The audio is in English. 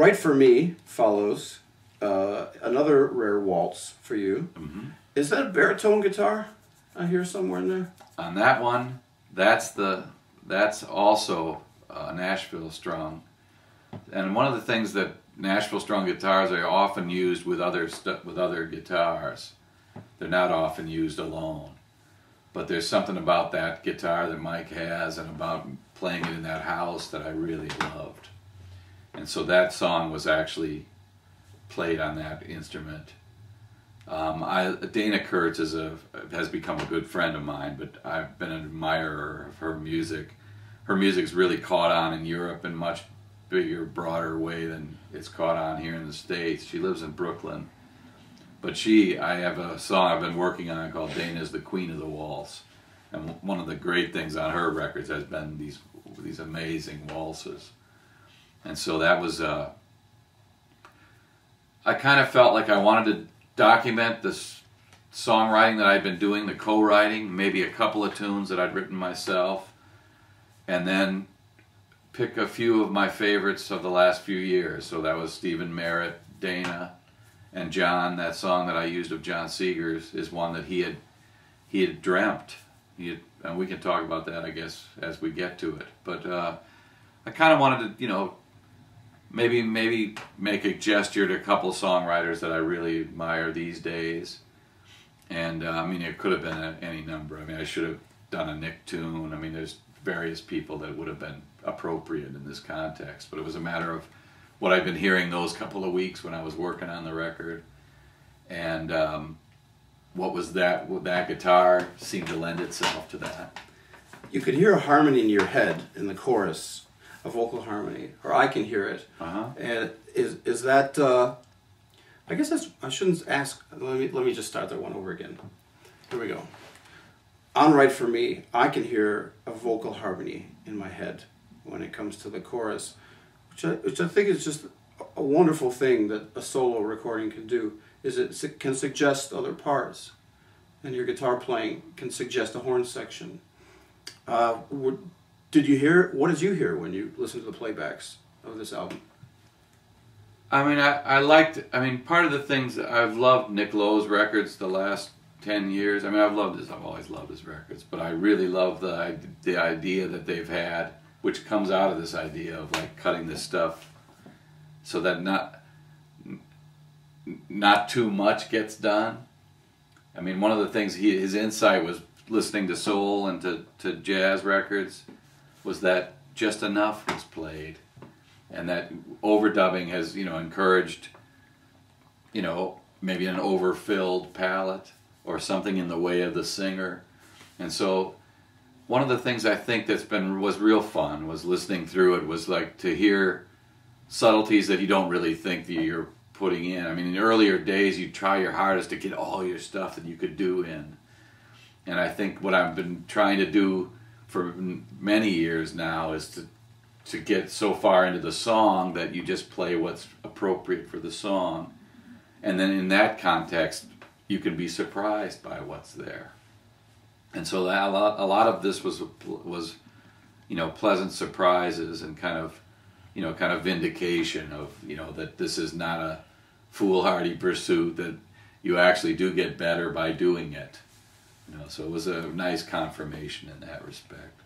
Right for Me follows another rare waltz for you. Mm-hmm. Is that a baritone guitar I hear somewhere in there? On that one, that's also Nashville strung. And one of the things that Nashville strung guitars are often used with other guitars. They're not often used alone. But there's something about that guitar that Mike has and about playing it in that house that I really loved. And so that song was actually played on that instrument. Dana Kurtz has become a good friend of mine, but I've been an admirer of her music. Her music's really caught on in Europe in much bigger, broader way than it's caught on here in the States. She lives in Brooklyn. But I have a song I've been working on called Dana's the Queen of the Waltz. And one of the great things on her records has been these amazing waltzes. And so that was, I kind of felt like I wanted to document this songwriting that I'd been doing, the co-writing, maybe a couple of tunes that I'd written myself, and then pick a few of my favorites of the last few years. So that was Stephen Merritt, Dana, and John. That song that I used of John Seeger's is one that he had dreamt. And we can talk about that, I guess, as we get to it. But I kind of wanted to, maybe make a gesture to a couple of songwriters that I really admire these days. And it could have been any number. I should have done a Nick tune. There's various people that would have been appropriate in this context. But it was a matter of what I've been hearing those couple of weeks when I was working on the record. And what was that guitar seemed to lend itself to that. You could hear a harmony in your head in the chorus, a vocal harmony, or I can hear it. Uh-huh. And is that? I guess I shouldn't ask. Let me just start that one over again. Here we go. On Right for Me, I can hear a vocal harmony in my head when it comes to the chorus, which I think is just a wonderful thing that a solo recording can do. Is it can suggest other parts, and your guitar playing can suggest a horn section. What did you hear when you listened to the playbacks of this album? I liked. Part of the things that I've loved Nick Lowe's records the last 10 years. I've always loved his records, but I really love the idea that they've had, which comes out of this idea of like cutting this stuff so that not too much gets done. One of the things his insight was listening to soul and to jazz records was that just enough was played, and that overdubbing has encouraged maybe an overfilled palette or something in the way of the singer. And so one of the things I think was real fun was listening through it, was like to hear subtleties that you don't really think that you're putting in. In the earlier days you try your hardest to get all your stuff that you could do in. And I think what I've been trying to do for many years now is to get so far into the song that you just play what's appropriate for the song. And then in that context, you can be surprised by what's there. And so a lot of this was pleasant surprises and kind of vindication of, that this is not a foolhardy pursuit, that you actually do get better by doing it. So it was a nice confirmation in that respect.